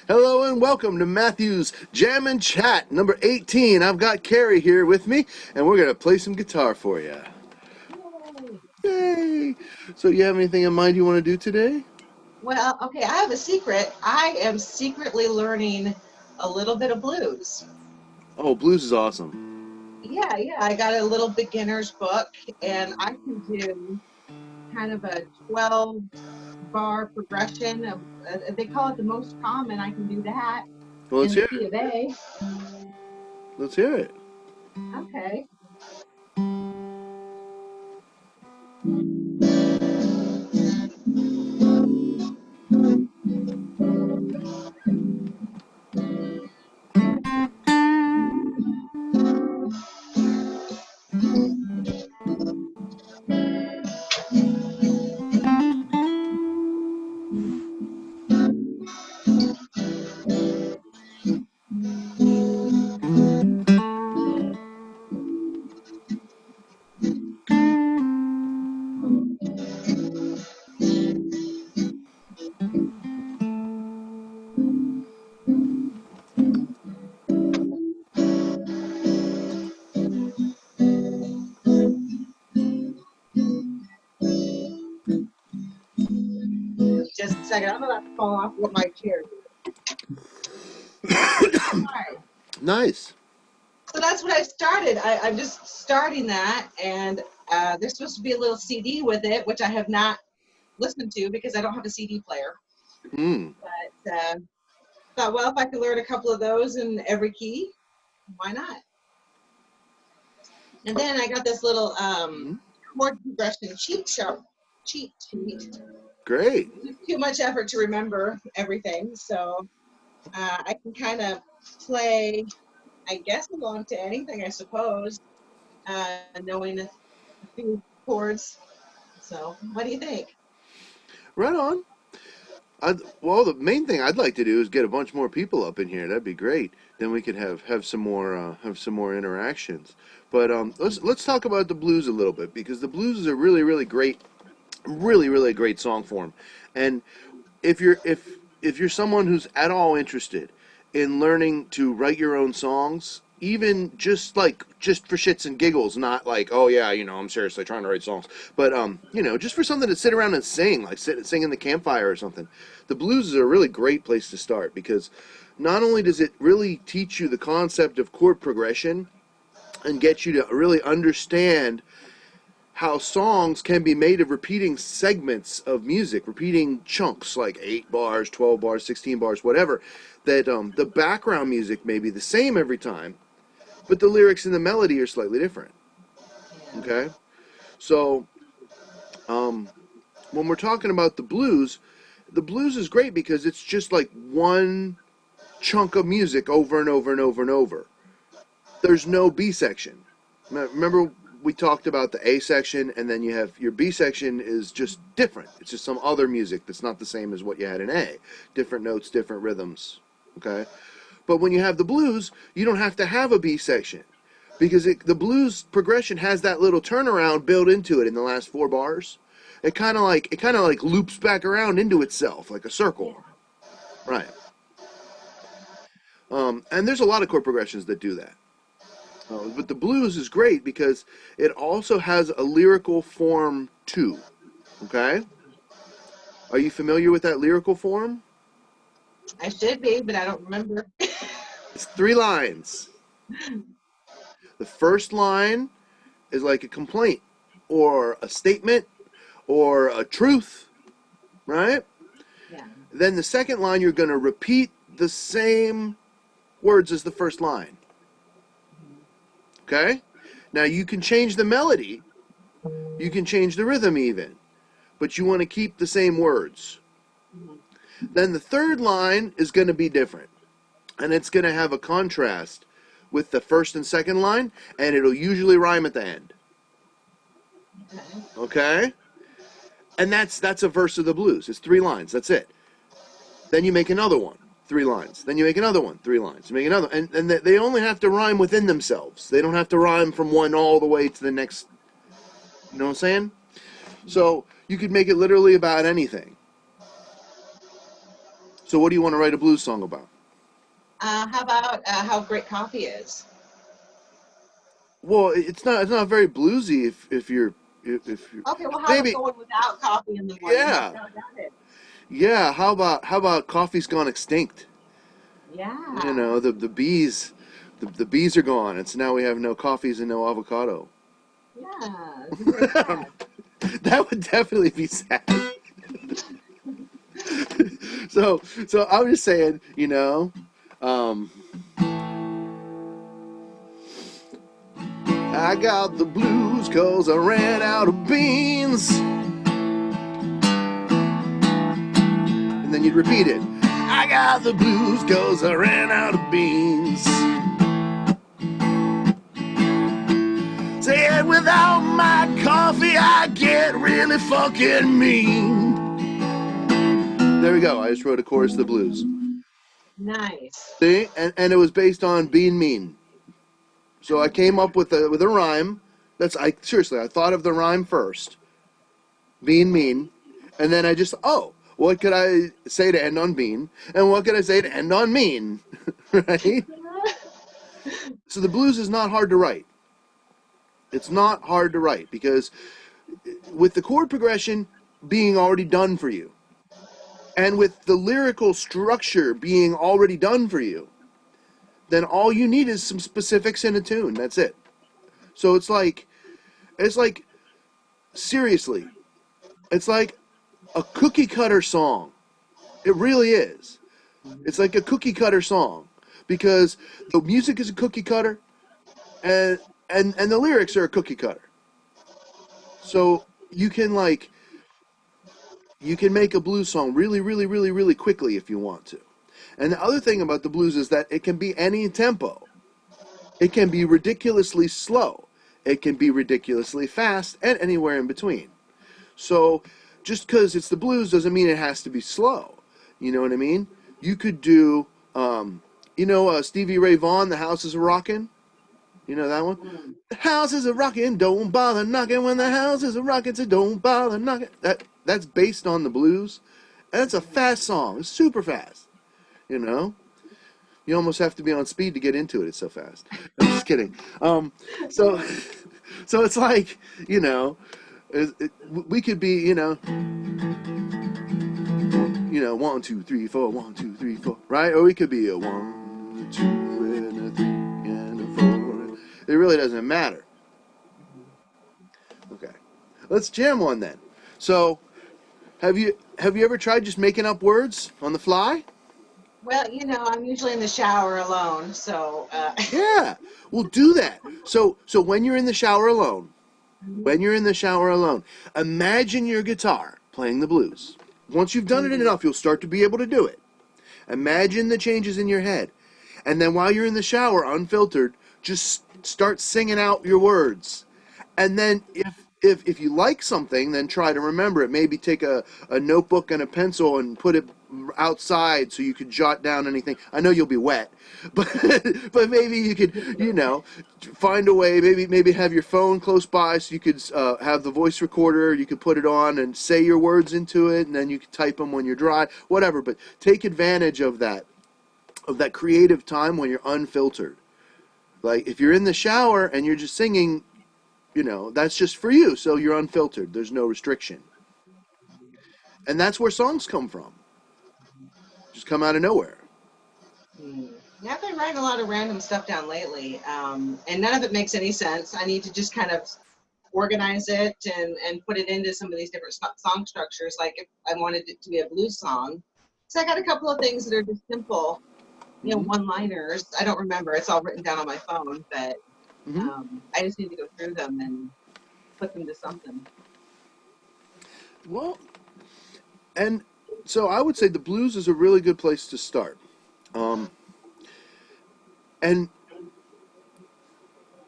Hello and welcome to Matthew's Jam and Chat number 18. I've got Karrie here with me, and we're going to play some guitar for you. Yay. Yay! So, you have anything in mind you want to do today? Well, okay, I have a secret. I am secretly learning a little bit of blues. Oh, blues is awesome. Yeah, I got a little beginner's book and I can do kind of a 12 bar progression of, they call it the most common. I can do that Well, let's in the hear key it. of A. Let's hear it. Okay. Just a second. I'm about to fall off with my chair. All right. Nice. So that's what I started. I'm just starting that, and there's supposed to be a little CD with it, which I have not listened to because I don't have a CD player. Hmm. But thought, well, if I could learn a couple of those in every key, why not? And then I got this little chord progression cheat sheet. Great. It's too much effort to remember everything, so I can kind of play, I guess, along to anything, I suppose, knowing a few chords. So, what do you think? Right on. Well, the main thing I'd like to do is get a bunch more people up in here. That'd be great. Then we could have some more interactions. But let's talk about the blues a little bit because the blues is a really great, really great song form. And if you're someone who's at all interested in learning to write your own songs, even just for shits and giggles, not like, oh yeah, I'm seriously trying to write songs, but just for something to sit around and sing, like sing in the campfire or something. The blues is a really great place to start because not only does it really teach you the concept of chord progression and get you to really understand how songs can be made of repeating segments of music, repeating chunks like 8 bars, 12 bars, 16 bars, whatever, that the background music may be the same every time, but the lyrics and the melody are slightly different. Yeah. Okay? So, um, when we're talking about the blues is great because it's just like one chunk of music over and over and over and over. There's no B section. Remember we talked about the A section, and then you have your B section is just different. It's just some other music that's not the same as what you had in A. Different notes, different rhythms. Okay? But when you have the blues, you don't have to have a B section because the blues progression has that little turnaround built into it in the last 4 bars. It kind of like loops back around into itself like a circle. Yeah. Right. And there's a lot of chord progressions that do that. But the blues is great because it also has a lyrical form too. Okay? Are you familiar with that lyrical form? I should be, but I don't remember. It's 3 lines. The first line is like a complaint or a statement or a truth, right? Yeah. Then the second line, you're going to repeat the same words as the first line. Okay? Now you can change the melody, you can change the rhythm even, but you want to keep the same words. Mhm. Then the third line is going to be different, and it's going to have a contrast with the first and second line, and it'll usually rhyme at the end. Okay. Okay? And that's a verse of the blues. It's 3 lines. That's it. Then you make another one, 3 lines. Then you make another one, 3 lines. You make another, and they only have to rhyme within themselves. They don't have to rhyme from one all the way to the next. You know what I'm saying? So you could make it literally about anything. So what do you want to write a blues song about? How about how great coffee is? Well, it's not very bluesy if you're Okay, well, how about maybe going without coffee in the morning? How yeah. about that? Yeah, how about coffee's gone extinct? You Yeah, know, the bees are gone. It's now we have no coffees and no avocado. yeah, it'd be very sad. That would definitely be sad. So I'm just saying, um, I got the blues 'cause I ran out of beans. And then you'd repeat it. I got the blues 'cause I ran out of beans. Say it without my coffee, I get really fucking mean. There we go. I just wrote a chorus of the blues. Nice. See, and it was based on being mean. So I came up with a rhyme. That's I seriously I thought of the rhyme first, being mean, and then I just what could I say to end on bean, and what could I say to end on mean, right? So the blues is not hard to write. It's not hard to write because with the chord progression being already done for you, and with the lyrical structure being already done for you, then all you need is some specifics in a tune. That's it. So it's like seriously, it's like a cookie cutter song. It really is. It's like a cookie cutter song because the music is a cookie cutter and and the lyrics are a cookie cutter. So you can make a blues song really really really really quickly if you want to. And the other thing about the blues is that it can be any tempo. It can be ridiculously slow. It can be ridiculously fast and anywhere in between. So just because it's the blues doesn't mean it has to be slow. You know what I mean? You could do, Stevie Ray Vaughan, "The House Is a Rockin'." You know that one? Mm. The house is a rockin', don't bother knocking. When the house is a rockin', so don't bother knocking. That's based on the blues, and it's a fast song. It's super fast. You know, you almost have to be on speed to get into it. It's so fast. I'm just kidding. So so it's like you know, we could be one, two, three, four, 1, 2, 3, 4, right? Or we could be a 1, 2, and a 3, and a 4. It really doesn't matter. Okay, let's jam one then. So, have you ever tried just making up words on the fly? Well, I'm usually in the shower alone, so Yeah, we'll do that. So when you're in the shower alone, when you're in the shower alone, imagine your guitar playing the blues. Once you've done it mm, enough, you'll start to be able to do it. Imagine the changes in your head. And then while you're in the shower, unfiltered, just start singing out your words. And then if you like something, then try to remember it. Maybe take a notebook and a pencil and put it outside so you could jot down anything. I know you'll be wet, but but maybe you could find a way. Maybe have your phone close by so you could have the voice recorder. You could put it on and say your words into it, and then you could type them when you're dry. Whatever, but take advantage of that creative time when you're unfiltered. Like if you're in the shower and you're just singing, that's just for you. So you're unfiltered. There's no restriction. And that's where songs come from. Just come out of nowhere. mm. Yeah, I've been writing a lot of random stuff down lately, and none of it makes any sense. I need to just kind of organize it and put it into some of these different song structures. Like if I wanted it to be a blues song, so I got a couple of things that are just simple, Hmm. one-liners. I don't remember; it's all written down on my phone, but Hmm. I just need to go through them and put them to something. Well, and so I would say the blues is a really good place to start. Um, and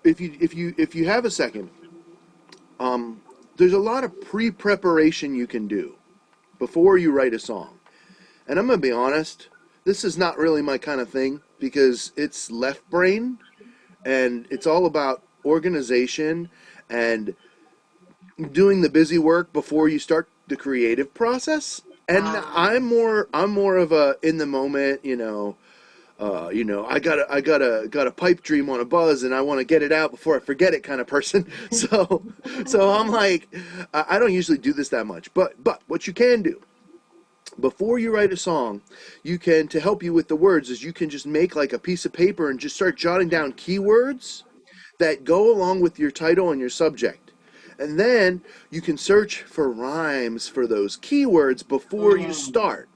if you have a second, there's a lot of pre-preparation you can do before you write a song. And I'm gonna be honest, this is not really my kind of thing because it's left brain and it's all about organization and doing the busy work before you start the creative process. And I'm more of a in the moment, I got a pipe dream on a buzz, and I want to get it out before I forget it, kind of person. So I'm like, I don't usually do this that much, but what you can do before you write a song, you can, to help you with the words, is you can just make like a piece of paper and just start jotting down keywords that go along with your title and your subject. And then you can search for rhymes for those keywords before you Mm. start.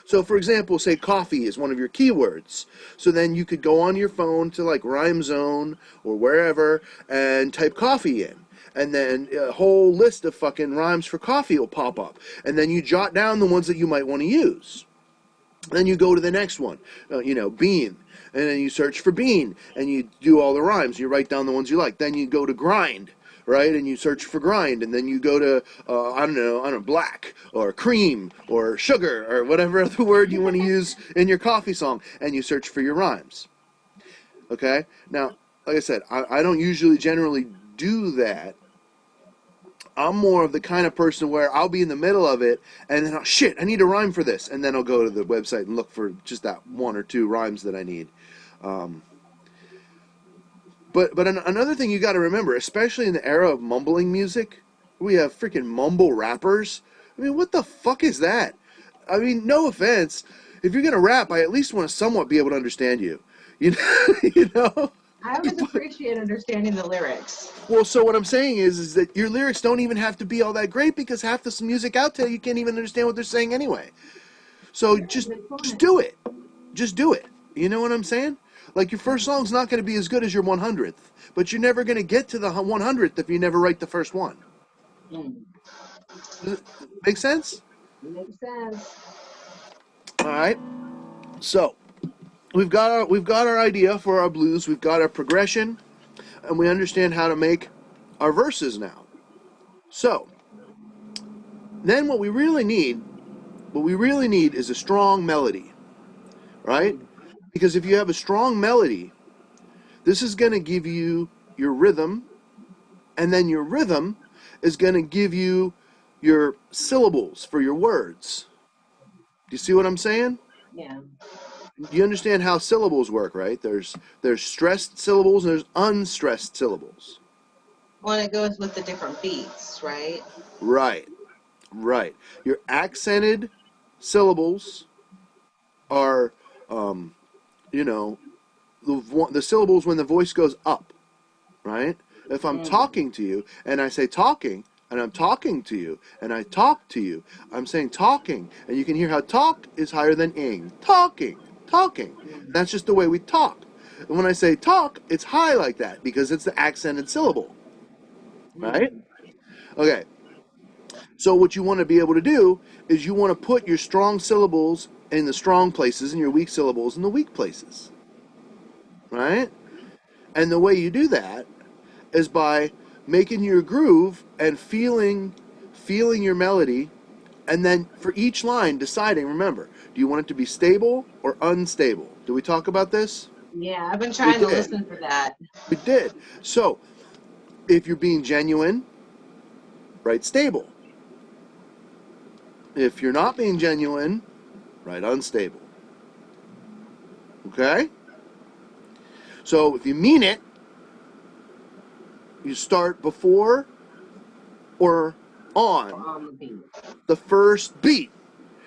So, for example, say coffee is one of your keywords. So then you could go on your phone to like Rhyme Zone or wherever and type coffee in. And then a whole list of fucking rhymes for coffee will pop up. And then you jot down the ones that you might want to use. Then you go to the next one, bean. And then you search for bean and you do all the rhymes. You write down the ones you like. Then you go to grind, right? And you search for grind. And then you go to, I don't know, black or cream or sugar or whatever other word you want to use in your coffee song. And you search for your rhymes. Okay? Now, like I said, I don't usually generally do that. I'm more of the kind of person where I'll be in the middle of it and then, shit, I need a rhyme for this. And then I'll go to the website and look for just that one or two rhymes that I need. Um, but another thing you got to remember, especially in the era of mumbling music, we have freaking mumble rappers. I mean, what the fuck is that? I mean, no offense. If you're going to rap, I at least want to somewhat be able to understand you. You know? you know? I always appreciate understanding the lyrics. Well, so what I'm saying is that your lyrics don't even have to be all that great because half the music out there you can't even understand what they're saying anyway. So That's a just good just point. do it. Just do it. You know what I'm saying? Like your first song's not going to be as good as your 100th, but you're never going to get to the 100th if you never write the first one. Mm. Does it make sense? Makes sense. All right. So we've got our idea for our blues. We've got our progression, and we understand how to make our verses now. So then what we really need is a strong melody, right? Mm. Because if you have a strong melody, this is going to give you your rhythm, and then your rhythm is going to give you your syllables for your words. Do you see what I'm saying? Yeah. You understand how syllables work, right? There's stressed syllables and there's unstressed syllables. Well, it goes with the different beats, right? Right, right. Your accented syllables are, um, you know, the syllables when the voice goes up, right? If I'm Mm. talking to you and I say talking, and I'm talking to you and I talk to you, I'm saying talking, and you can hear how talk is higher than ing. Talking, talking. And Mm. that's just the way we talk. And when I say talk, it's high like that because it's the accented syllable, right? Mm. Okay. So what you want to be able to do is you want to put your strong syllables in the strong places and your weak syllables in the weak places, right? And the way you do that is by making your groove and feeling your melody, and then for each line deciding, remember, do you want it to be stable or unstable? Did we talk about this? Yeah, I've been We trying to did. listen for that. We did. So if you're being genuine, write stable. If you're not being genuine, write unstable. Okay? So if you mean it, you start before or Or on on the beat. the first beat.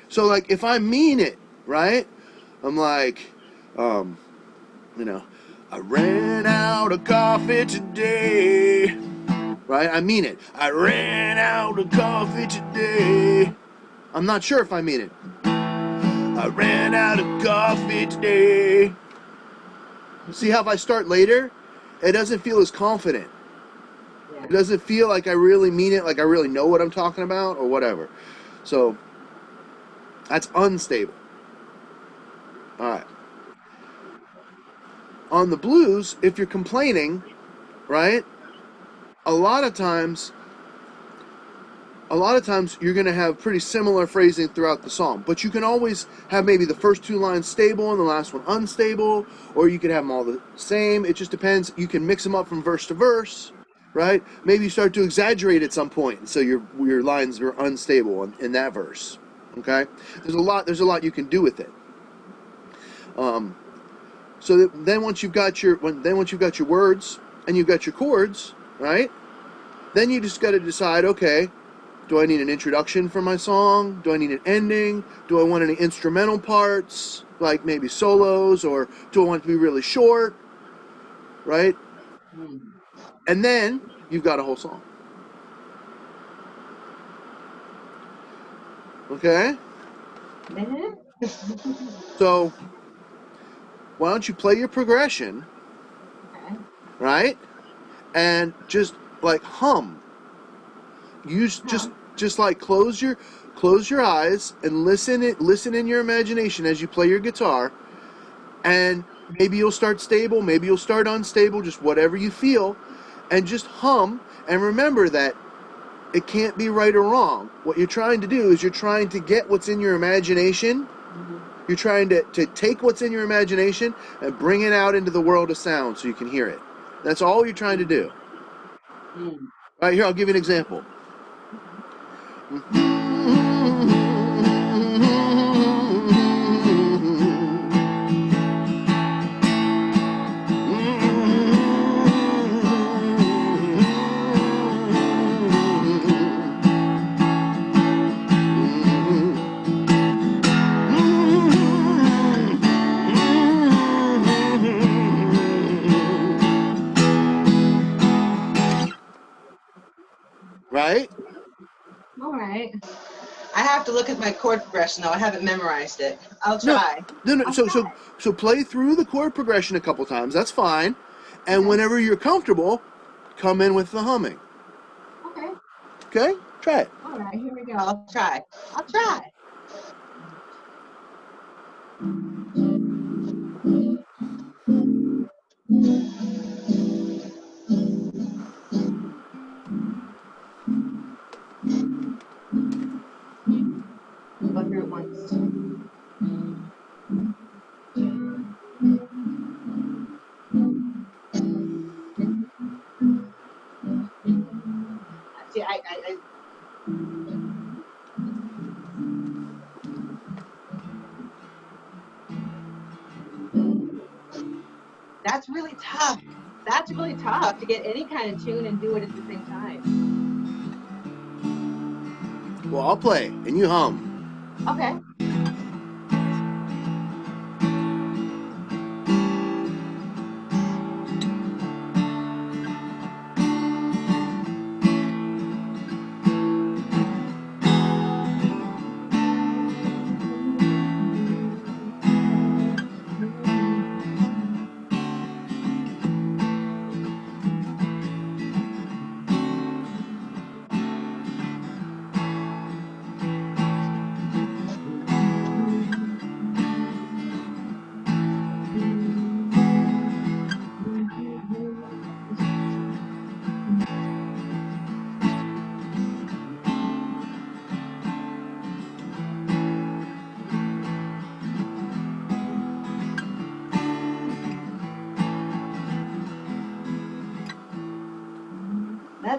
So like if I mean it, right? I'm like, um, you know, I ran out of coffee today. Right? I mean it. I ran out of coffee today. I'm not sure if I mean it. I ran out of coffee today. See how if I start later, it doesn't feel as confident. Yeah. It doesn't feel like I really mean it, like I really know what I'm talking about or whatever. So that's unstable. All right. On the blues, if you're complaining, right? A lot of times a lot of times you're going to have pretty similar phrasing throughout the song, but you can always have maybe the first two lines stable and the last one unstable, or you could have them all the same. It just depends. You can mix them up from verse to verse, right? Maybe you start to exaggerate at some point, so your lines are unstable in that verse. Okay, there's a lot you can do with it. Um, so then once you've got your words and you've got your chords, right? Then you just got to decide, okay, do I need an introduction for my song? Do I need an ending? Do I want any instrumental parts, like maybe solos, or do I want it to be really short, right? Mm. And then you've got a whole song. Okay? Mhm. So why don't you play your progression, Okay. right? And just like hum. Use Huh. just like close your eyes and listen in your imagination as you play your guitar, and maybe you'll start stable, maybe you'll start unstable, just whatever you feel, and just hum. And remember that it can't be right or wrong. What you're trying to do is you're trying to get what's in your imagination. Mhm. You're trying to take what's in your imagination and bring it out into the world of sound so you can hear it. That's all you're trying to Mm. do. Mm. All right, here, I'll give you an example. Okay. Right? All right. I have to look at my chord progression though. I haven't memorized it. I'll No, try. no, no. I'll So, try. so, so play through the chord progression a couple times. That's fine. And Okay. whenever you're comfortable, come in with the humming. Okay. Okay? Try it. All right. Here we go. I'll try. I'll try. Go through it once. See, that's really tough. That's really tough to get any kind of tune and do it at the same time. Well, I'll play and you hum. Okay.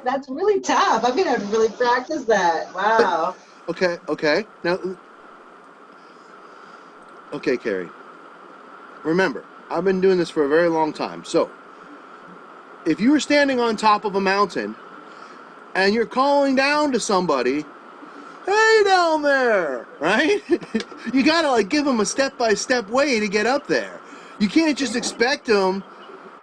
That's really tough. I'm gonna have to really practice that. Wow. Okay, okay. Now, okay, Carrie. Remember, I've been doing this for a very long time. So, if you were standing on top of a mountain and you're calling down to somebody, hey down there, right? You gotta like give them a step by step way to get up there. You can't just Yeah. expect them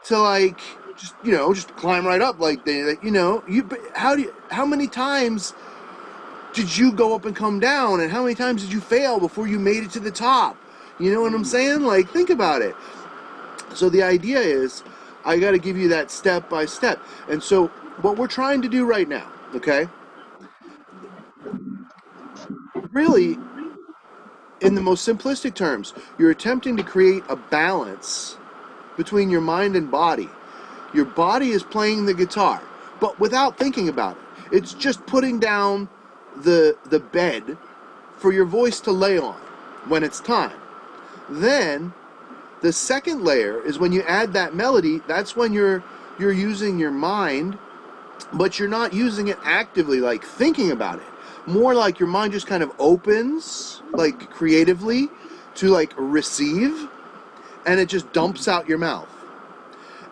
to like just climb right up like you. How many times did you go up and come down, and how many times did you fail before you made it to the top? You know what I'm Mm. saying? Like, think about it. So the idea is, I got to give you that step by step. And so what we're trying to do right now, okay, really, in the most simplistic terms, you're attempting to create a balance between your mind and body. Your body is playing the guitar, but without thinking about it. It's just putting down the bed for your voice to lay on when it's time. Then the second layer is when you add that melody. That's when you're using your mind, but you're not using it actively, like thinking about it. more like your mind just kind of opens, like creatively, to like receive, and it just dumps out your mouth.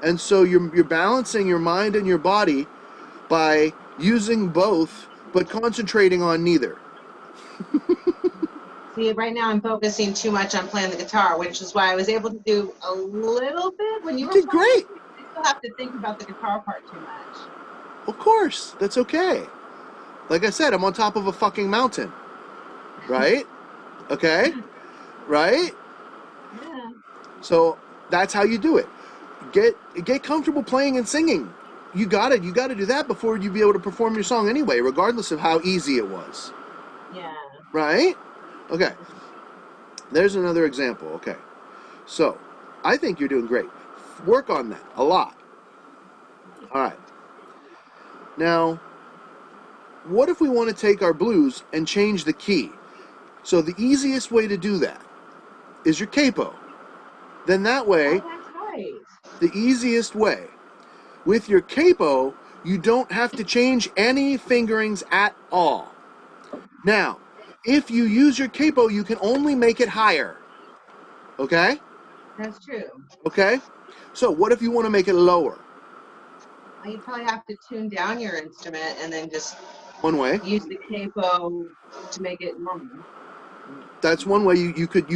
And so you're balancing your mind and your body by using both, but concentrating on neither. See, right now I'm focusing too much on playing the guitar, which is why I was able to do a little bit when You you were did playing. great. I still have to think about the guitar part too much. Of course, that's okay. Like I said, I'm on top of a fucking mountain, right? Okay, right? Yeah. So that's how you do it. Get get comfortable playing and singing. You got to do that before you be able to perform your song anyway, regardless of how easy it was, Yeah. right? Okay. There's another example. Okay. So, I think you're doing great. Work on that a lot. All right. Now, what if we want to take our blues and change the key? So the easiest way to do that is your capo. Then that way, Oh, that's right. the easiest way with your capo, you don't have to change any fingerings at all. Now, if you use your capo, you can only make it higher. Okay? That's true. Okay? So, what if you want to make it lower? You probably have to tune down your instrument and then just One way. use the capo to make it normal. That's one way you could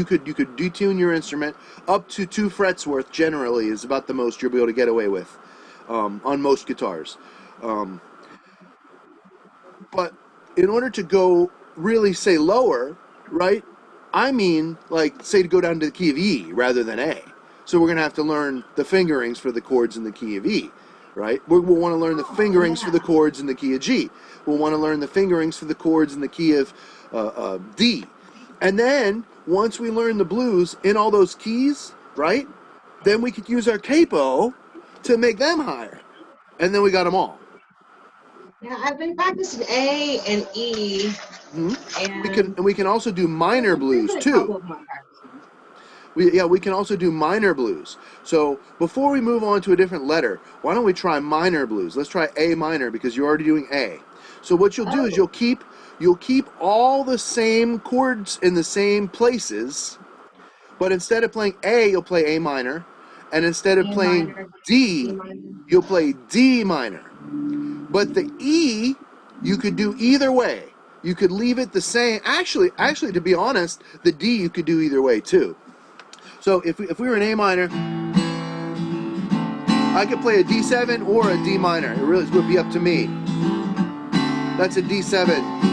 detune your instrument up to 2 frets worth. Generally, is about the most you'll be able to get away with on most guitars. Um, but in order to go really say lower, right? I mean, like say to go down to the key of E rather than A. So we're gonna have to learn the fingerings for the chords in the key of E, right? We'll want to learn the Oh, fingerings for yeah. the chords in the key of G. We'll want to learn the fingerings for the chords in the key of D. And then once we learn the blues in all those keys, right? Then we could use our capo to make them higher, and then we got them all. Yeah, I've been practicing A and E, Hmm. and We can also do minor there's blues been a too. couple of them I'm practicing. We can also do minor blues. So before we move on to a different letter, why don't we try minor blues? Let's try A minor because you're already doing A. So what you'll do is Oh, you'll keep all the same chords in the same places, but instead of playing A, you'll play A minor, and instead of A playing minor, E D, minor. you'll play D minor. But the E, you could do either way. You could leave it the same. Actually, to be honest, the D you could do either way too. So if we were in A minor, I could play a D7 or a D minor. It really would be up to me. That's a D7.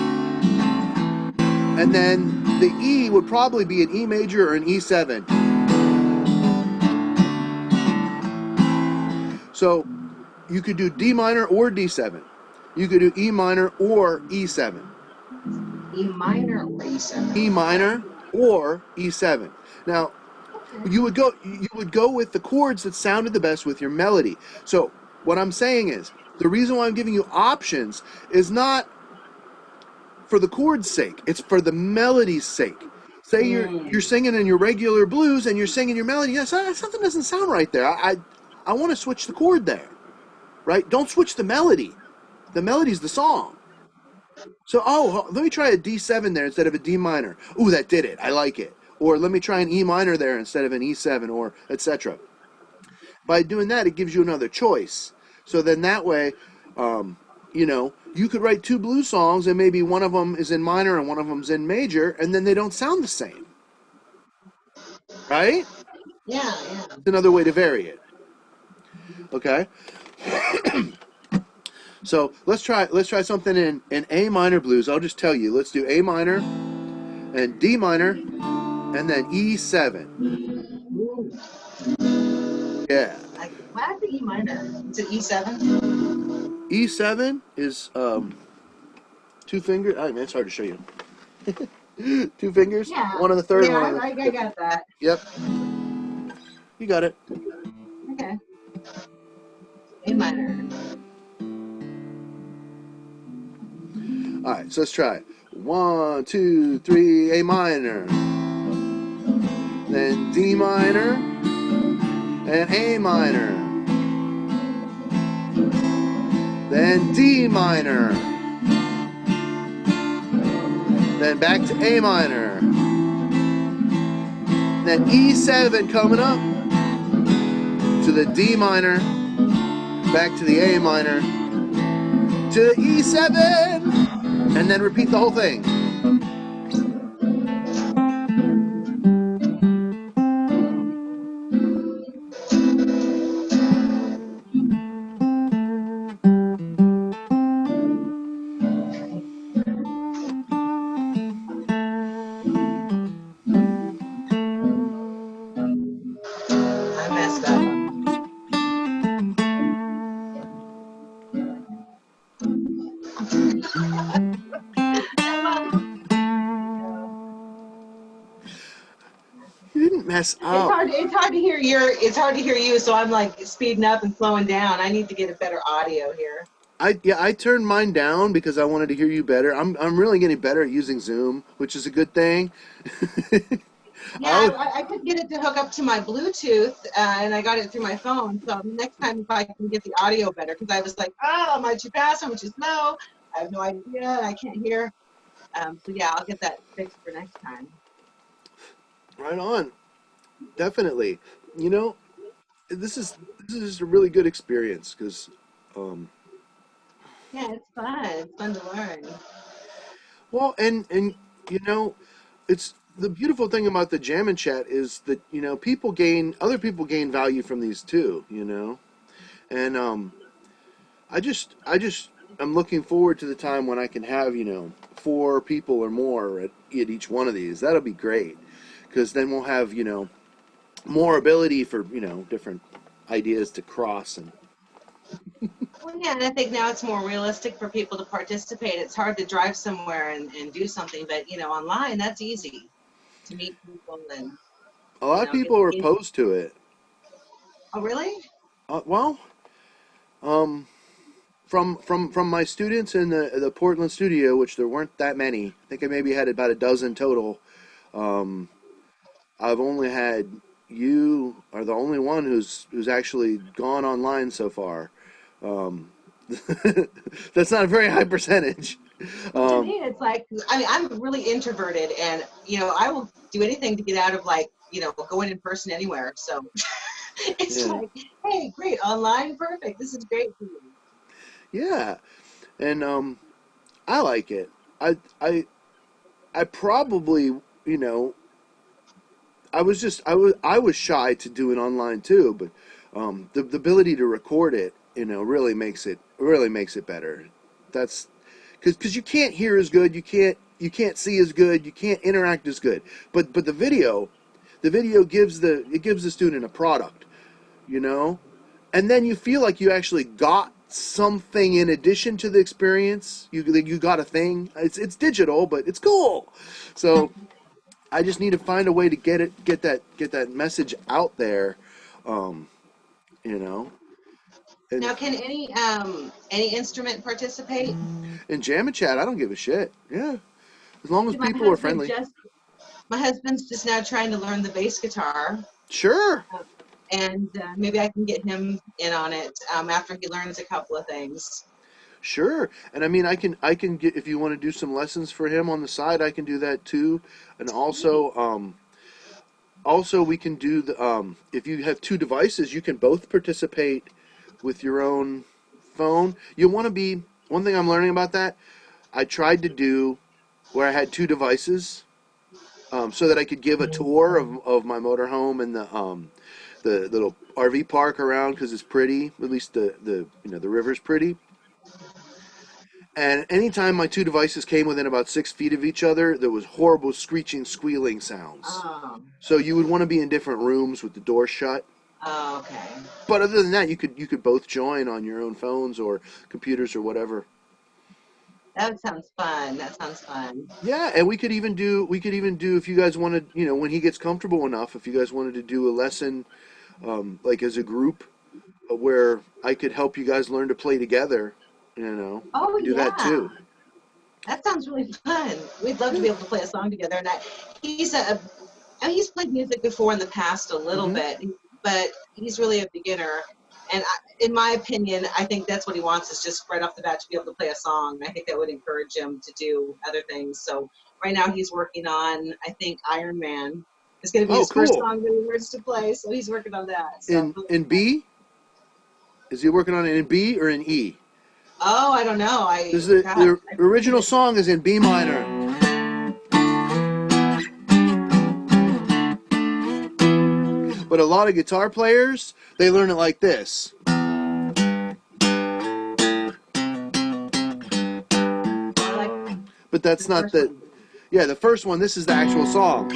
And then the E would probably be an E major or an E7. So you could do D minor or D7. You could do E minor or E7. E minor or E7. E Okay. minor or E7. Now, Okay. you would go with the chords that sounded the best with your melody. So, what I'm saying is, the reason why I'm giving you options is not for the chord's sake. It's for the melody's sake. Say you're Mm. singing in your regular blues and you're singing your melody. Yeah, something doesn't sound right there. I want to switch the chord there, right? Don't switch the melody. The melody's the song. So let me try a D7 there instead of a D minor. Ooh, that did it. I like it. Or let me try an E minor there instead of an E7, or etc. By doing that, it gives you another choice. So then that way, um, you could write two blues songs and maybe one of them is in minor and one of them's in major, and then they don't sound the same, right? Yeah, yeah. It's another way to vary it. Okay, so let's try something in A minor blues. I'll just tell you. Let's do A minor and D minor and then E7. Ooh, Yeah, why is the E minor? Is it E7? E7 is two fingers. I mean, it's hard to show you. Two fingers, Yeah. one on the third, Yeah, one on the. I Yep, got that. yep, you got it. Okay. A minor. All right, so let's try it. 1, 2, 3, A minor, then D minor, and A minor, then D minor, then back to A minor, then E7 coming up to the D minor, back to the A minor, to the E7, and then repeat the whole thing. I messed up. You didn't mess It's up. hard. It's hard to hear It's hard to hear you. So I'm like speeding up and slowing down. I need to get a better audio here. I turned mine down because I wanted to hear you better. I'm really getting better at using Zoom, which is a good thing. Yeah, I was, I couldn't get it to hook up to my Bluetooth, and I got it through my phone. So next time, if I can get the audio better, because I was like, oh, am I too fast? Am I too slow? I have no idea. I can't hear. So yeah, I'll get that fixed for next time. right on. Definitely. You know, this is just a really good experience because um Yeah, it's fun. It's fun to learn. well and you know, it's the beautiful thing about the jam and chat is that, you know, other people gain value from these too, you know. And I just I'm looking forward to the time when I can have, you know, four people or more at each one of these. That'll be great because then we'll have, you know, more ability for, you know, different ideas to cross and Well, yeah, and I think now it's more realistic for people to participate. It's hard to drive somewhere and do something, but online that's easy to meet people and a lot of get people are engaged. opposed to it. Oh, really? Well, um, from my students in the Portland studio, which there weren't that many. I think I maybe had about a dozen total. Um, I've only had you are the only one who's actually gone online so far. Um, that's not a very high percentage. Well, to Um, me, it's like I'm really introverted, and I will do anything to get out of going in person anywhere. So it's yeah, like, hey, great, online, perfect. This is great for me. yeah, and I like it. I I I probably, you know, I was shy to do it online too, but the ability to record it, you know, really makes it better. That's because you can't hear as good, you can't see as good, you can't interact as good. But the video gives the student a product, you know, and then you feel like you actually got something in addition to the experience. You got a thing. It's digital, but it's cool. So I just need to find a way to get that message out there, um, you know. And Now, can any instrument participate? in jam and chat, I don't give a shit. Yeah, as long as See, my people are husband friendly. just my husband's just now trying to learn the bass guitar, Sure, and maybe I can get him in on it after he learns a couple of things. sure. And I mean, I can get if you want to do some lessons for him on the side, I can do that too. And Sweet. also we can do the if you have two devices, you can both participate with your own phone. You want to be one thing I'm learning about that. I tried to do where I had two devices so that I could give a tour of my motorhome and the little RV park around because it's pretty. At least the you know the river's pretty. And anytime my two devices came within about 6 feet of each other, there was horrible screeching, squealing sounds. Oh, So you would want to be in different rooms with the door shut. oh, okay. But other than that, you could both join on your own phones or computers or whatever. That sounds fun. That sounds fun. Yeah, and we could even do if you guys wanted, you know, when he gets comfortable enough, if you guys wanted to do a lesson like as a group where I could help you guys learn to play together, you know, I Oh could do that yeah, too. that sounds really fun. We'd love to Yeah. be able to play a song together. And he's a, I mean, he's played music before in the past a little Hmm. bit, but he's really a beginner. And in my opinion, I think that's what he wants is just right off the bat to be able to play a song. I think that would encourage him to do other things. So right now he's working on, I think, Iron Man. It's going to be Oh, his first cool. song that he learns to play, so he's working on that. So I'm really In excited. B, is he working on it in B or in E? Oh, I don't know. This God, the I original forget. song is in B minor, but a lot of guitar players they learn it like this. I like But that's the not first the. one. Yeah, the first one. This is the actual song.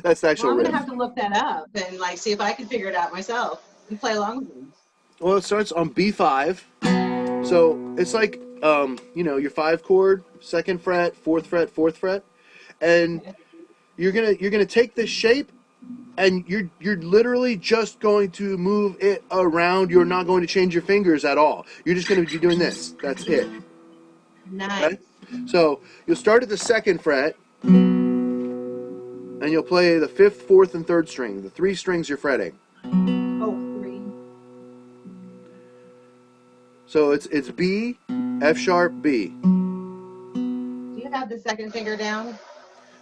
That's the Well, actual I'm gonna riff. have to look that up and like see if I can figure it out myself and play along with him. Well, it starts on B5, so it's like your five chord, second fret, fourth fret, and Okay. you're gonna take this shape and you're literally just going to move it around. You're not going to change your fingers at all. You're just going to be doing this. That's it. Okay? Nice. So you'll start at the second fret and you'll play the fifth, fourth, and third string. The three strings you're fretting. Oh, three. So it's B, F sharp, B. Do you have the second finger down?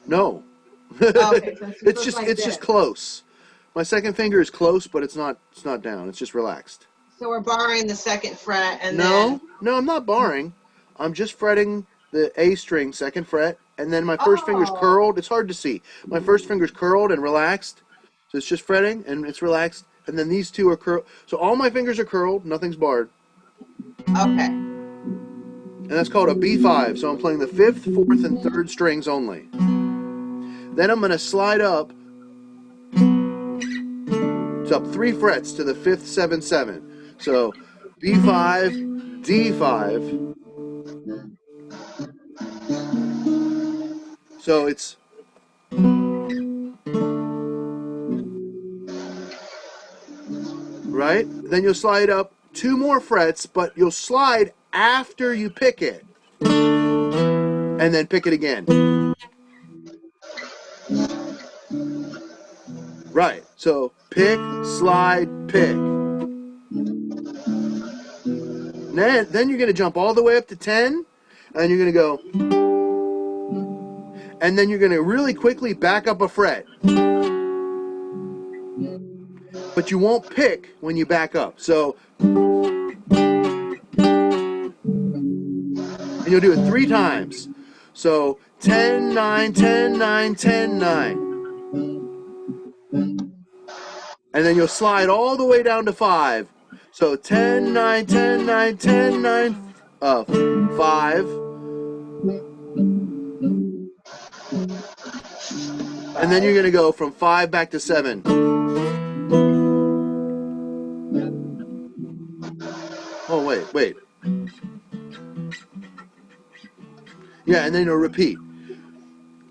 No. Oh, okay, so it's it's just just like it's just this. close. My second finger is close, but it's not down. It's just relaxed. So we're borrowing the second fret and then, No, I'm not barring. I'm just fretting the A string, second fret, and then my first finger's oh, curled. It's hard to see. My first finger's curled and relaxed, so it's just fretting and it's relaxed. And then these two are curled. So all my fingers are curled. Nothing's barred, okay. and that's called a B5. So I'm playing the fifth, fourth, and third strings only. Then I'm gonna slide up, so up three frets to the fifth, seven, seven. So B5, D5. So it's right? Then you'll slide up two more frets, but you'll slide after you pick it, and then pick it again. Right. So pick, slide, pick. Then you're going to jump all the way up to 10, and you're going to go, and then you're going to really quickly back up a fret. But you won't pick when you back up. So, and you'll do it three times. So 10, 9, 10, 9, 10, 9. And then you'll slide all the way down to 5. So 10, 9, 10, 9, 10, 9, 5. And then you're Five. going to go from 5 back to 7. Oh, wait. Yeah, and then you'll repeat.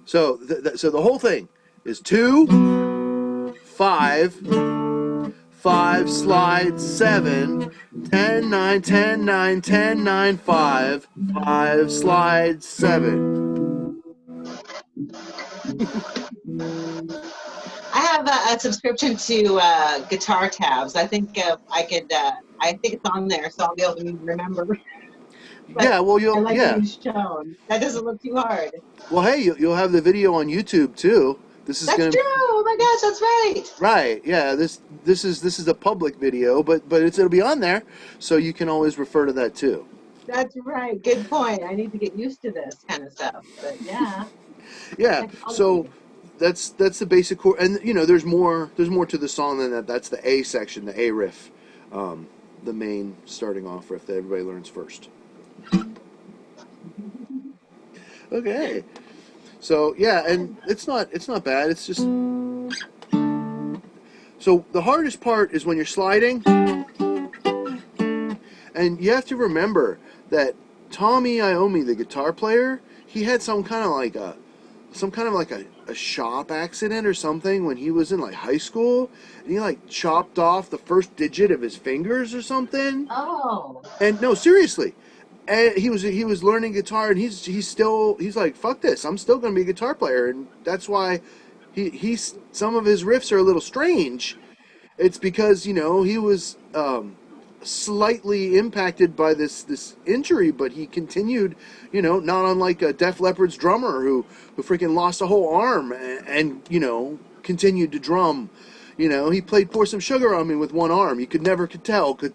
So, so the whole thing is 2, 5, 5, slide, 7, 10, 9, 10, 9, 10, 9, 5, 5, slide, 7. I have a subscription to Guitar Tabs. I think I could. I think it's on there, so I'll be able to remember. But Yeah, well, I like yeah. getting shown. That doesn't look too hard. Well, hey, you'll have the video on YouTube too. This is That's going true. to Oh my gosh, that's right. right. Yeah, this is a public video, but it'll be on there, so you can always refer to that too. That's right. Good point. I need to get used to this kind of stuff. But yeah, Yeah. So technology. that's the basic chord, and there's more to the song than that. That's the A section, the A riff, um, the main starting off riff that everybody learns first. Okay. So yeah, and it's not bad. It's just so the hardest part is when you're sliding, and you have to remember that Tommy Iommi, the guitar player, he had some kind of like a shop accident or something when he was in like high school, and he like chopped off the first digit of his fingers or something. Oh, And no, seriously. And he was learning guitar, and he's like, fuck this, I'm still gonna be a guitar player. And that's why he's some of his riffs are a little strange. It's because he was slightly impacted by this injury, but he continued, not unlike a Def Leppard's drummer who freaking lost a whole arm and continued to drum. He played "Pour Some Sugar on Me" with one arm. You could tell that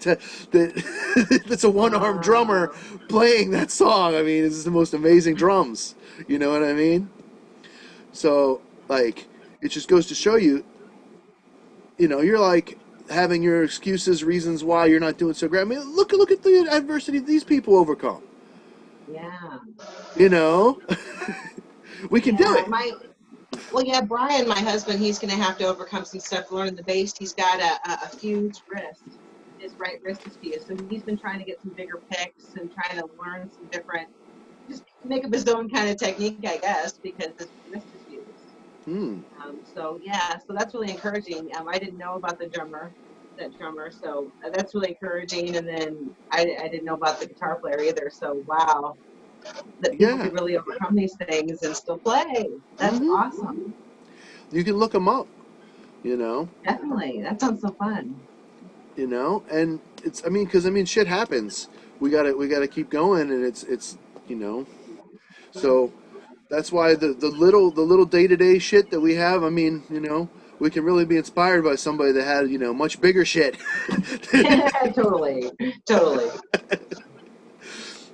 that's a one arm drummer Wow. playing that song. I mean, this is the most amazing drums. You know what I mean? So like, it just goes to show you, you're like having your excuses, reasons why you're not doing so great. I mean, look at the adversity these people overcome. Yeah. You know, we can do Yeah. it. Well, yeah, Brian, my husband, he's going to have to overcome some stuff learning the bass. He's got a fused wrist. His right wrist is fused. So he's been trying to get some bigger picks and trying to learn some different, just make up his own kind of technique, I guess, because his wrist is fused. Hmm. So yeah, so that's really encouraging. I didn't know about that drummer, so that's really encouraging. And then I didn't know about the guitar player either. So wow, that people Yeah. could really overcome these things and still play. That's Hmm. awesome. You can look them up. You know. Definitely, that sounds so fun. And because shit happens. We gotta keep going, and it's you know. So that's why the little day-to-day shit that we have. We can really be inspired by somebody that had much bigger shit. Totally, totally.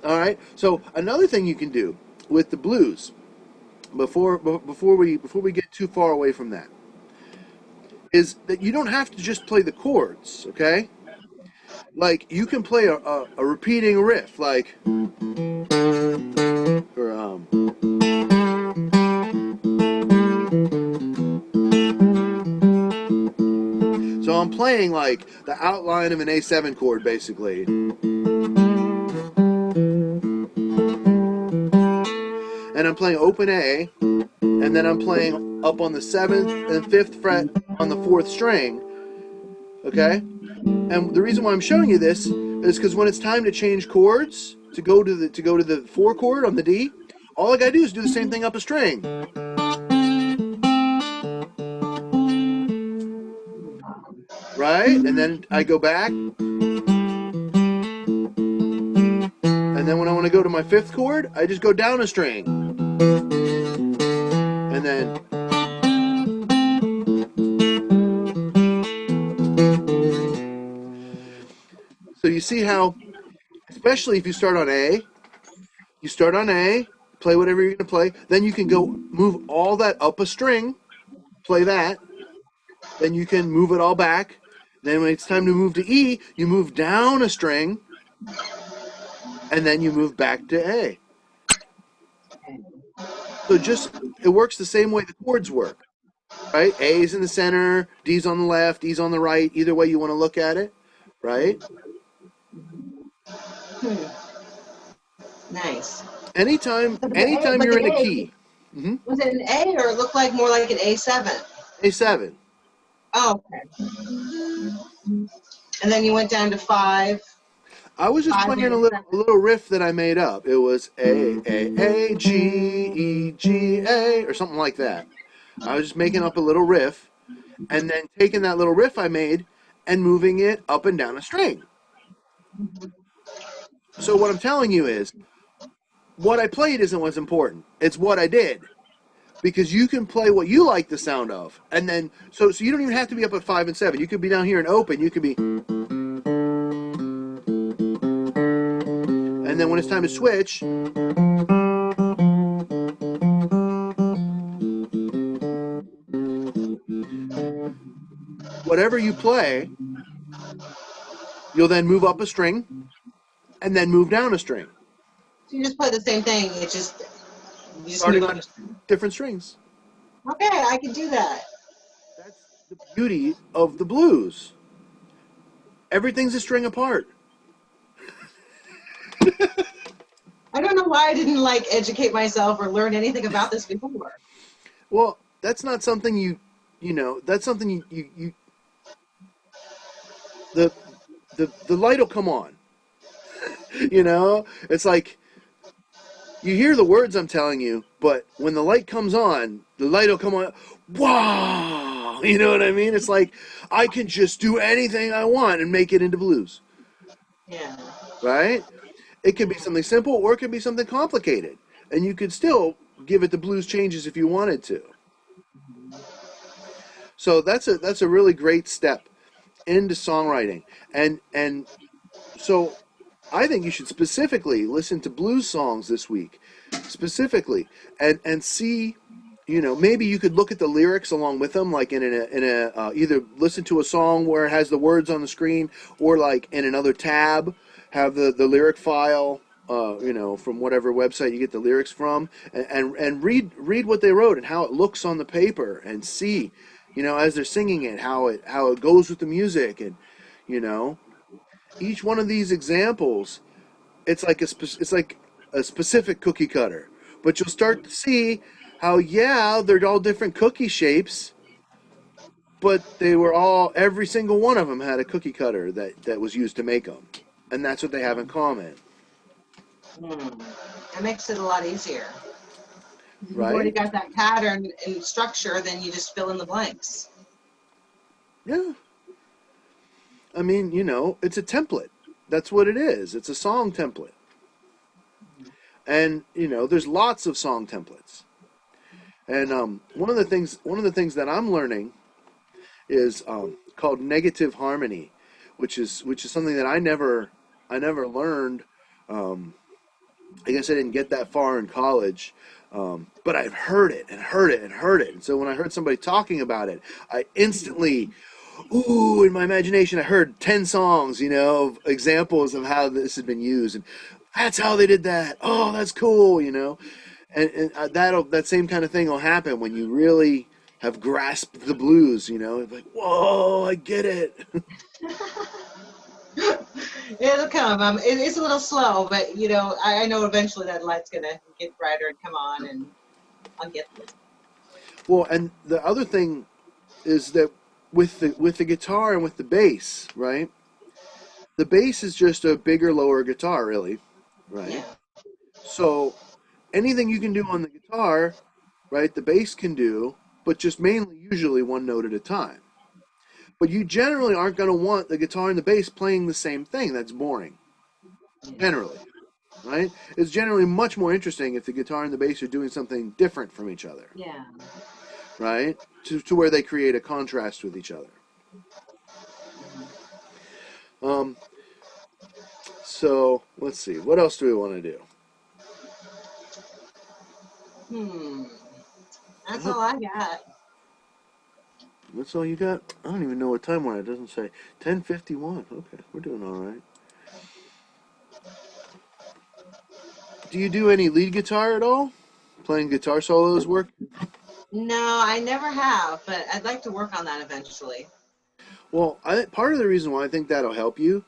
All right. So another thing you can do with the blues before we get too far away from that is that you don't have to just play the chords. Okay. Like you can play a repeating riff, like or so I'm playing like the outline of an A7 chord basically, and I'm playing open A, and then I'm playing up on the seventh and fifth fret on the fourth string. Okay. And the reason why I'm showing you this is because when it's time to change chords to go to the four chord on the D, all I gotta do is do the same thing up a string, right? And then I go back, and then when I want to go to my fifth chord, I just go down a string, and then so you see how, especially if you start on A, play whatever you're gonna play, then you can go move all that up a string, play that, then you can move it all back. Then when it's time to move to E, you move down a string, and then you move back to A. So just it works the same way the chords work, right? A's in the center, D's on the left, E's on the right. Either way you want to look at it, right? Hmm, nice. Anytime, But the A, anytime but you're the in a A, key, mm-hmm, was it an A or it looked like more like an A7? A7. Oh, okay. And then you went down to I was just five playing and a a little a seven. little riff that I made up. It was A G E G A or something like that. I was just making up a little riff and then taking that little riff I made and moving it up and down a string. So what I'm telling you is what I played isn't what's important. It's what I did. Because you can play what you like the sound of. And then so you don't even have to be up at 5 and 7. You could be down here and open. You could be and then when it's time to switch, whatever you play, you'll then move up a string and then move down a string, So you just play the same thing. You just move starting up on a string. different strings. Okay, I can do that. That's the beauty of the blues. Everything's a string apart. I don't know why I didn't like educate myself or learn anything about this before. Well, that's not something that's something you the the light will come on. It's like you hear the words I'm telling you, but when the light comes on, the light will come on. Wow, you know what I mean? It's like I can just do anything I want and make it into blues. Yeah. right? It could be Mhm. something simple or it could be something complicated, and you could still give it the blues changes if you wanted to. So that's a really great step into songwriting, and so I think you should specifically listen to blues songs this week, specifically, and see, maybe you could look at the lyrics along with them, like in a either listen to a song where it has the words on the screen, or like in another tab, have the lyric file, from whatever website you get the lyrics from, and read what they wrote and how it looks on the paper, and see, as they're singing it, how it goes with the music, and you know each one of these examples, it's like a specific cookie cutter, but you'll start to see how, yeah, they're all different cookie shapes, but they were all, every single one of them had a cookie cutter that was used to make them, and that's what they have in common, Mm. That makes it a lot easier. You've already right? got that pattern and structure, then you just fill in the blanks. Yeah, I mean, it's a template. That's what it is. It's a song template, and there's lots of song templates. And one of the things that I'm learning is called negative harmony, which is something that I never learned. Um, I guess I didn't get that far in college, but I've heard it and heard it and heard it. And so when I heard somebody talking about it, I instantly, ooh, in my imagination, I heard 10 songs, of examples of how this had been used, and that's how they did that. Oh, that's cool. And that same kind of thing will happen when you really have grasped the blues. It's like, whoa, I get it. It'll come. It's a little slow, but I know eventually that light's gonna get brighter and come on, and I'll get this. Well, and the other thing is that with the guitar and with the bass, right? The bass is just a bigger, lower guitar, really, right? Yeah. So anything you can do on the guitar, right, the bass can do, but just mainly usually one note at a time. But you generally aren't going to want the guitar and the bass playing the same thing. That's boring, Yeah. generally, right? It's generally much more interesting if the guitar and the bass are doing something different from each other, Yeah. right? To where they create a contrast with each other. Um, so let's see. What else do we want to do? Hmm. That's Oh, all I got. that's all you got? I don't even know what time we're at. It doesn't say. 10:51. Okay, we're doing all right. Do you do any lead guitar at all? Playing guitar solos work? No, I never have, but I'd like to work on that eventually. Well, part of the reason why I think that'll help you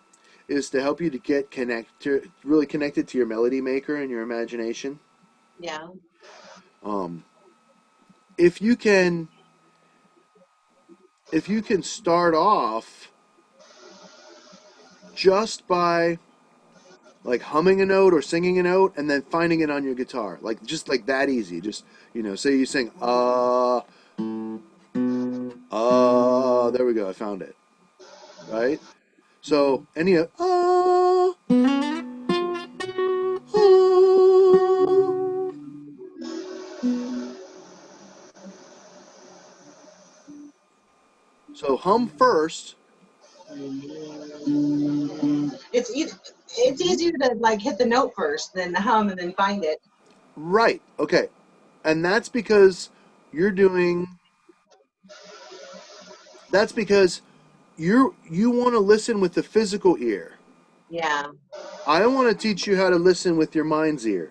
is to help you to really connected to your melody maker and your imagination. Yeah. Um, if you can, if you can start off just by like humming a note or singing a note and then finding it on your guitar, like just like that easy. Just say you sing there we go, I found it, right? So any so hum first. It's easier to like hit the note first than the hum and then find it. Right. Okay. And you're doing that's because you want to listen with the physical ear. Yeah. I want to teach you how to listen with your mind's ear.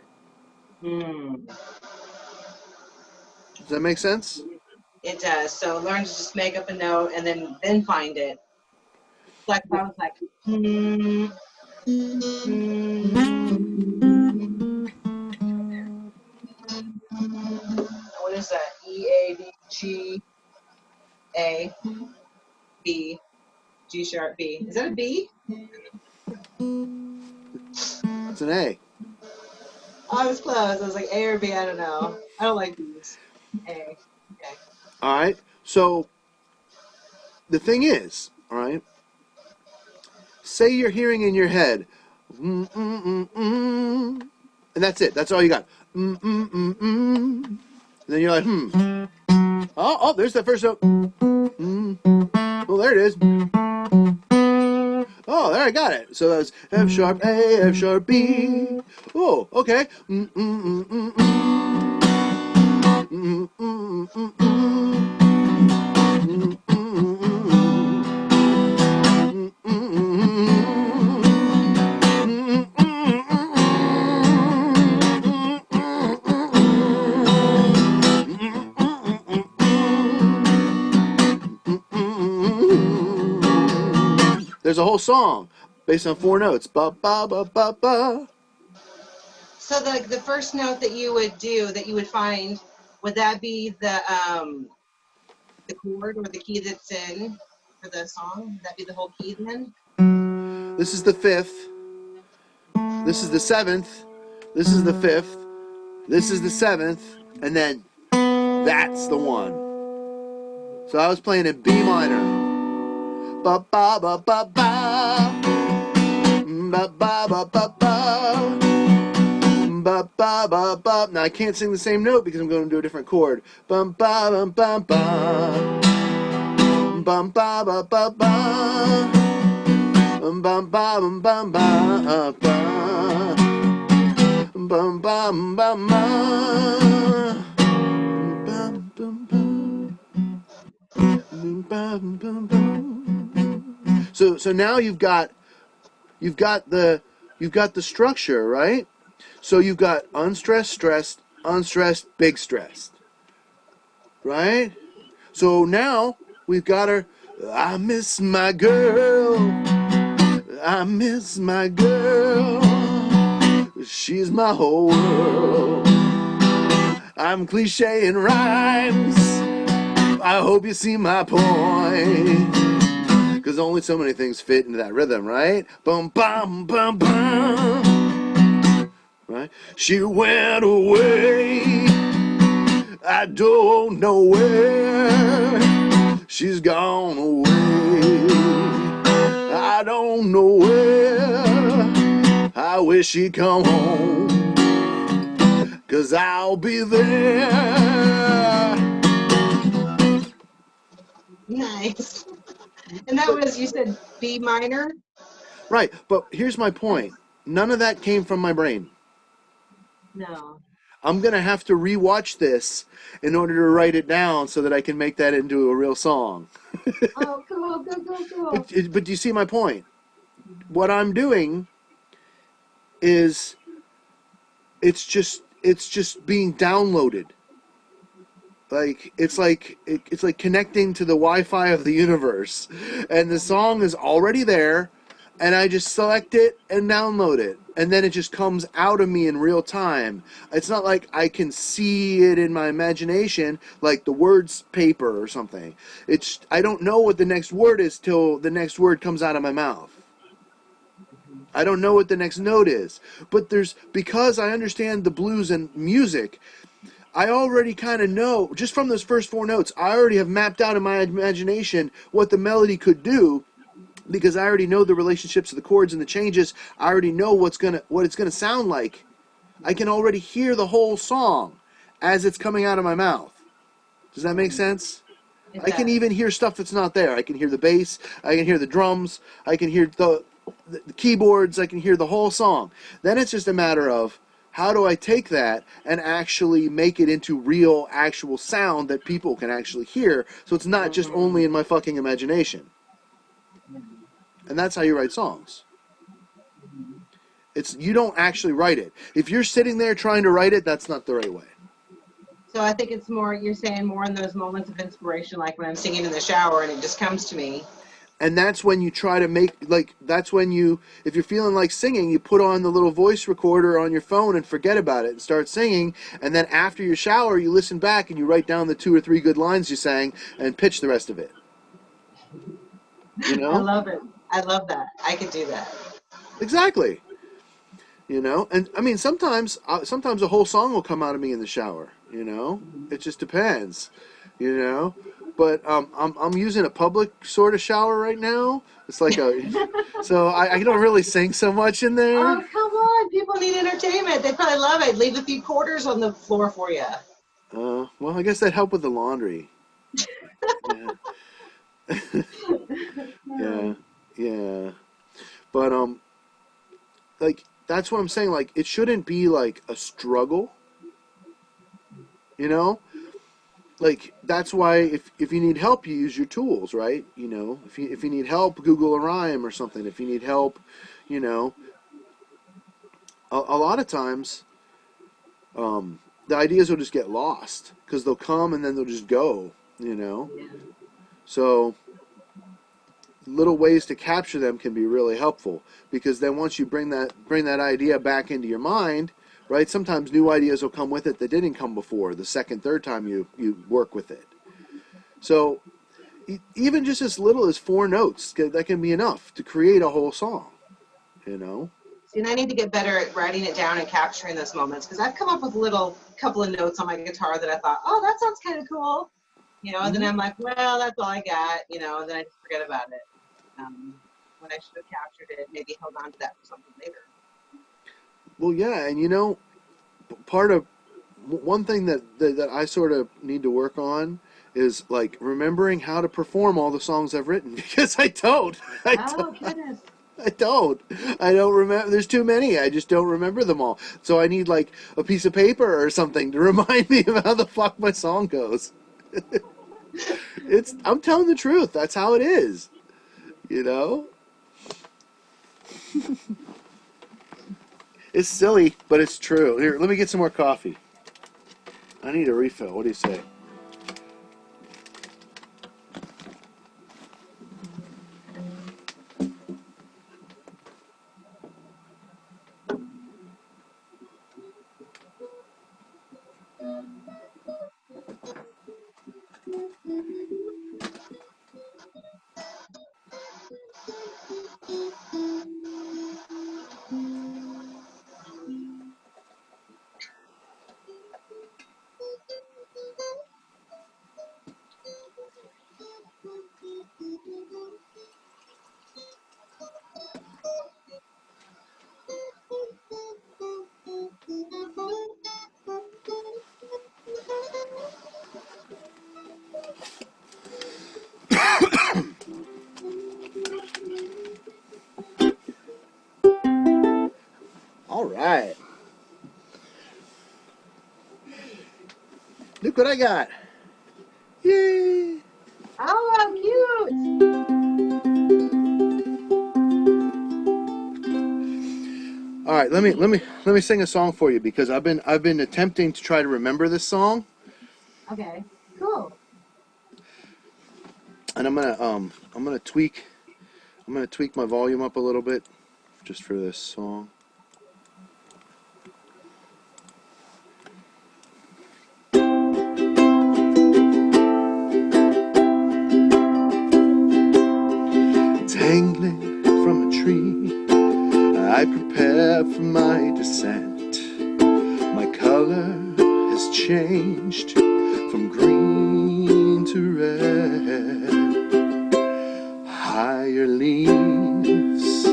Hmm. Does that make sense? It does. So learn to just make up a note and then find it. Like if I was like, hmm, hmm, what is that? E A D G A B G sharp B. Is that a B? It's an A. Oh, I was close. I was like A or B. I don't know. I don't like B's. A. Okay. All right. So the thing is, all right, say you're hearing in your head, mm, mm, mm, mm, and that's it. That's all you got. Mm, mm, mm, mm. And then you're like, hmm. Oh, there's that first note. Mm. Oh, there it is. Oh, there I got it. So that's F sharp A, F sharp B. Oh, okay. Mm, mm, mm, mm, mm, mm, mm, mm, mm, mm, There's a whole song based on four notes. Ba ba ba ba ba. So the first note that you would do, that you would find, would that be the chord or the key that's in for the song? Would that be the whole key then? This is the fifth. This is the seventh. This is the fifth. This is the seventh. And then that's the one. So I was playing in B minor. Ba ba ba ba ba. Ba ba ba ba ba. Ba ba ba ba. Now I can't sing the same note because I'm going to do a different chord. Bum ba bum bum ba. Bum ba ba ba ba. Bum ba bum bum ba ba. Bum bum bum ba. Bum bum bum. Bum bum bum bum. So now you've got the structure, right? So you've got unstressed, stressed, unstressed, big stressed, right? So now we've got her. I miss my girl. I miss my girl. She's my whole world. I'm cliche in rhymes. I hope you see my point. Because only so many things fit into that rhythm, right? Bum, bum, bum, bum. Right? She went away. I don't know where. She's gone away. I don't know where. I wish she'd come home. 'Cause I'll be there. Nice. And that But was, you said B minor? right, but here's my point. Nice. None of that came from my brain. No. I'm gonna have to rewatch this in order to write it down so that I can make that into a real song. Oh, cool, cool, cool, cool. But do you see my point? What I'm doing is it's just being downloaded. It's like connecting to the Wi-Fi of the universe, and the song is already there, and I just select it and download it, and then it just comes out of me in real time. It's not like I can see it in my imagination, like the words paper or something. It's I don't know what the next word is till the next word comes out of my mouth. I don't know what the next note is, but there's because I understand the blues and music. I already kind of know, just from those first four notes, I already have mapped out in my imagination what the melody could do because I already know the relationships of the chords and the changes. I already know what it's gonna sound like. I can already hear the whole song as it's coming out of my mouth. Does that make sense? It I can does. even hear stuff that's not there. I can hear the bass. I can hear the drums. I can hear the keyboards. I can hear the whole song. Then it's just a matter of how do I take that and actually make it into real, actual sound that people can actually hear so it's not just only Mm-hmm. in my fucking imagination. And that's how you write songs. It's you don't actually write it. If you're sitting there trying to write it, that's not the right way. So I think it's more, you're saying more in those moments of inspiration, like when I'm singing in the shower and it just comes to me. And that's when you try to make like that's when you if you're feeling like singing you put on the little voice recorder on your phone and forget about it and start singing, and then after your shower you listen back and you write down the two or three good lines you sang and pitch the rest of it, you I know. love it. I love that. I could do that. Exactly. And I mean sometimes a whole song will come out of me in the shower. It just depends, you know. but I'm using a public sort of shower right now. It's like a, so I don't really sing so much in Oh, there. come on. People need entertainment. They probably love it. Leave a few quarters on the floor for you. Well, I guess that helped with the laundry. Yeah, yeah, yeah. But like that's what I'm saying. Like it shouldn't be like a struggle, you know. Like that's why if you need help, you use your tools, right? You know, if you need help, Google a rhyme or something. If you need help, you know, a lot of times the ideas will just get lost because they'll come and then they'll just go, you know. Yeah. So little ways to capture them can be really helpful because then once you bring that idea back into your mind, right? Sometimes new ideas will come with it that didn't come before the second, third time you work with it. So even just as little as 4 notes that can be enough to create a whole song, you know. See, and I need to get better at writing it down and capturing those moments because I've come up with a little couple of notes on my guitar that I thought, oh, that sounds kind of cool. And then Mm-hmm. I'm like, well, that's all I got, and then I just forget about it. When I should have captured it, maybe held on to that for something later. Well, yeah, and you know, part of one thing that I sort of need to work on is like remembering how to perform all the songs I've written because I don't. I don't. Oh, goodness. I don't. I don't remember. There's too many. I just don't remember them all. So I need like a piece of paper or something to remind me of how the fuck my song goes. It's. I'm telling the truth. That's how it is. You know. It's silly, but it's true. Here, let me get some more coffee. I need a refill. What do you say? All right. Look what I got. Yay! Oh, how cute. All right, let me sing a song for you because I've been attempting to try to remember this song, Okay, cool. and I'm gonna tweak my volume up a little bit just for this song. Dangling from a tree, I prepare for my descent. My color has changed from green to red. Higher leaves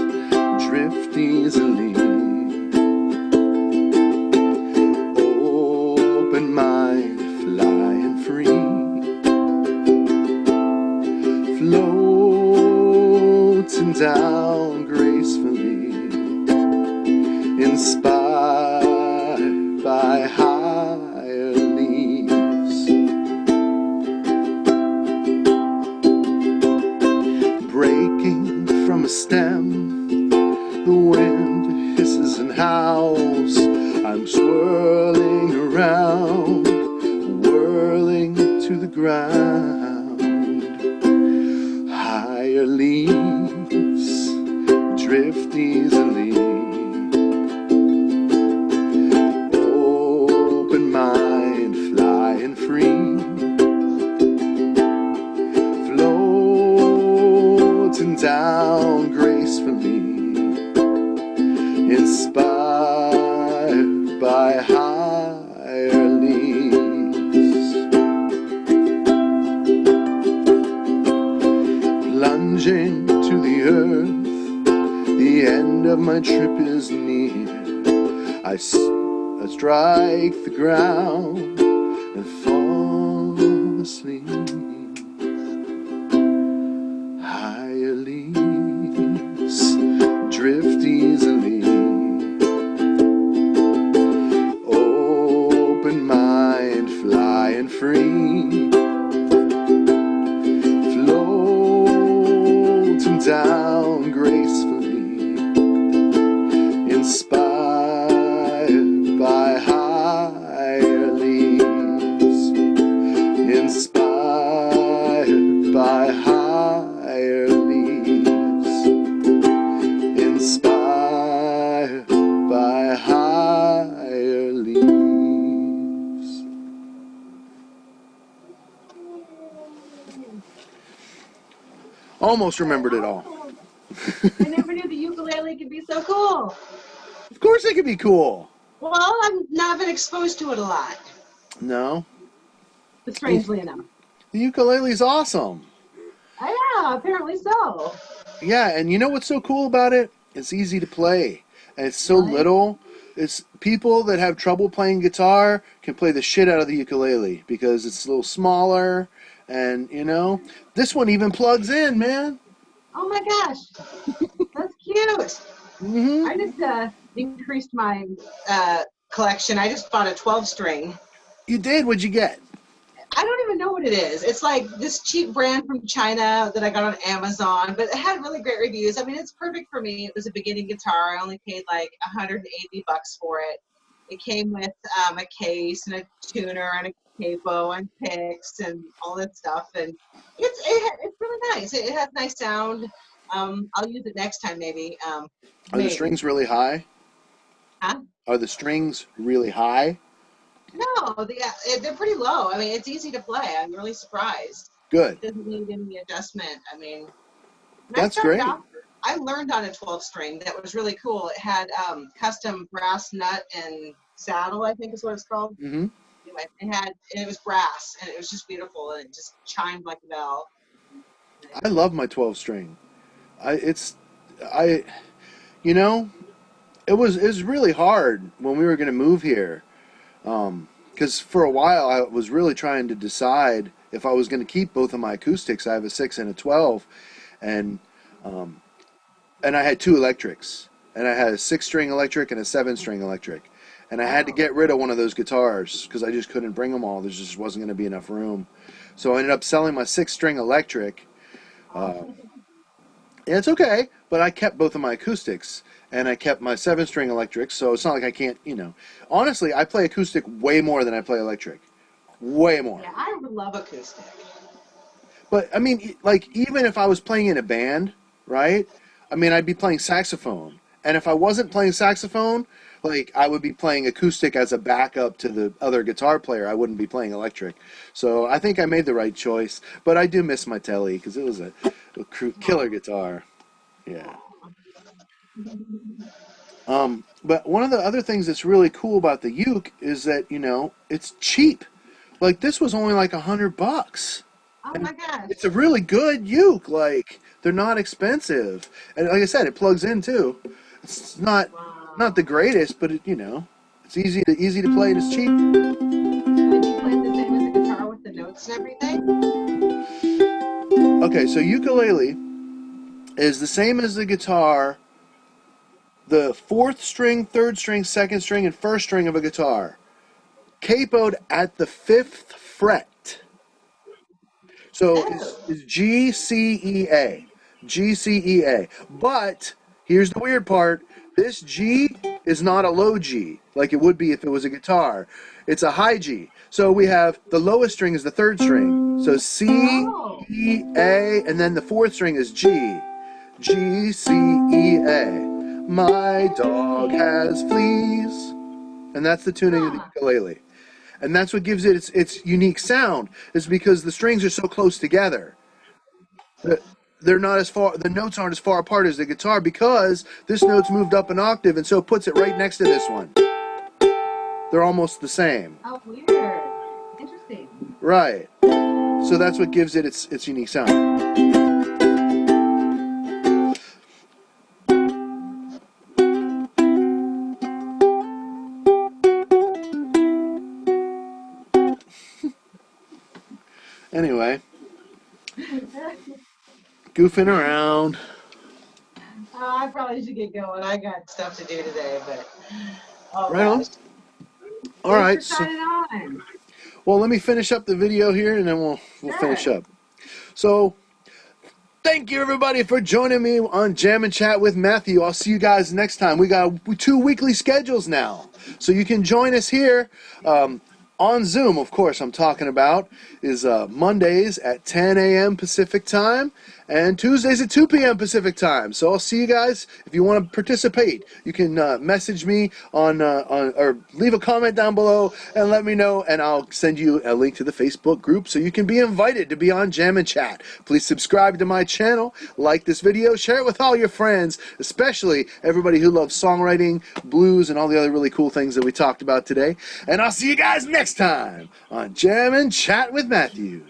drift easily. Open mind, flying free. Floating down gracefully. Inspired by higher leaves. Breaking from a stem, the wind hisses and howls. I'm swirling around, whirling to the ground. Higher leaves drift easily. Open mind, flying free. Floating down gracefully. Inspired by higher leaves. lunging to the earth. The end of my trip is near. I strike the ground and fall asleep. Higher leaves drift easily. Open mind, flying free. Floating down gracefully. Inspired by higher leaves. Inspired by higher leaves. Inspired by higher leaves. Almost remembered it all. Oh, I never knew the ukulele could be so cool. Of course it could be cool. Well, I've not been exposed to it a lot, No. but The strangely enough. ukulele's awesome. Yeah, apparently so. Yeah, and you know what's so cool about it? It's easy to play. And it's so Really? little. It's people that have trouble playing guitar can play the shit out of the ukulele because it's a little smaller and this one even plugs in, man. Oh my gosh, that's cute. Mhm. I just increased my uh, collection. I just bought a 12 string. You did. What'd you get? I don't even know what it is. It's like this cheap brand from China that I got on Amazon, but it had really great reviews. I mean, it's perfect for me. It was a beginning guitar. I only paid like $180 for it. It came with a case and a tuner and a capo and picks and all that stuff, and it's really nice. It has nice sound. I'll use it next time, maybe. Are the Maybe. strings really high? Huh? Are the strings really high? No, they're pretty low. I mean, it's easy to play. I'm really surprised. Good. It doesn't need any adjustment. I mean, when I That's started great. off, I learned on a 12 string that was really cool. It had custom brass nut and saddle, I think is what it's called. Mhm. Anyway, it was brass, and it was just beautiful, and it just chimed like a bell. I love my 12 string. I you know, it was really hard when we were going to move here. Because for a while I was really trying to decide if I was going to keep both of my acoustics. I have a 6 and a 12, and um, and I had two electrics, and I had a 6 string electric and a 7 string electric, and I had to Oh, get rid of one of those guitars because I just couldn't bring them all. There just wasn't going to be enough room, so I ended up selling my 6 string electric. oh, Uh, and it's okay, but I kept both of my acoustics and I kept my 7 string electric, so it's not like I can't. Honestly, I play acoustic way more than I play electric. Way more. yeah, I would love acoustic. But I mean, like, even if I was playing in a band, right? I mean, I'd be playing saxophone. And if I wasn't playing saxophone, like, I would be playing acoustic as a backup to the other guitar player. I wouldn't be playing electric. So I think I made the right choice. But I do miss my Telly because it was a killer Oh, guitar. Yeah. oh. But one of the other things that's really cool about the uke is that it's cheap. Like this was only like $100, Oh and my gosh. it's a really good uke. Like they're not expensive, and like I said, it plugs in too. It's not the Wow. greatest, but it's easy to play and it's cheap. And do you play it the same as a guitar with the notes and everything? Okay, so ukulele is the same as the guitar. The fourth string, third string, second string, and first string of a guitar capoed at the fifth fret. So Oh. is G C E A. G C E A. But here's the weird part. This G is not a low G like it would be if it was a guitar. It's a high G. So we have the lowest string is the third string. So C Oh. E A and then the fourth string is G. G C E A. My dog has fleas. And that's the tuning of the Huh. ukulele. And that's what gives it its unique sound is because the strings are so close together. The- They're not as far. The notes aren't as far apart as the guitar because this note's moved up an octave, and so it puts it right next to this one. They're almost the same, Oh, weird. Interesting. right? So that's what gives it its unique sound. Anyway, goofing around. I probably should get going. I got stuff to do today, but oh Right gosh. on. All Thanks right. for So, signing on. well, let me finish up the video here, and then we'll finish Sure. up. So, thank you everybody for joining me on Jam and Chat with Matthew. I'll see you guys next time. We got 2 weekly schedules now, so you can join us here on Zoom. Of course, I'm talking about is Mondays at 10 a.m. Pacific time and Tuesdays at 2 p.m. Pacific time. So I'll see you guys. If you want to participate, you can message me on or leave a comment down below and let me know, and I'll send you a link to the Facebook group so you can be invited to be on Jam and Chat. Please subscribe to my channel, like this video, share it with all your friends, especially everybody who loves songwriting, blues, and all the other really cool things that we talked about today. And I'll see you guys next time on Jam and Chat with Matthew.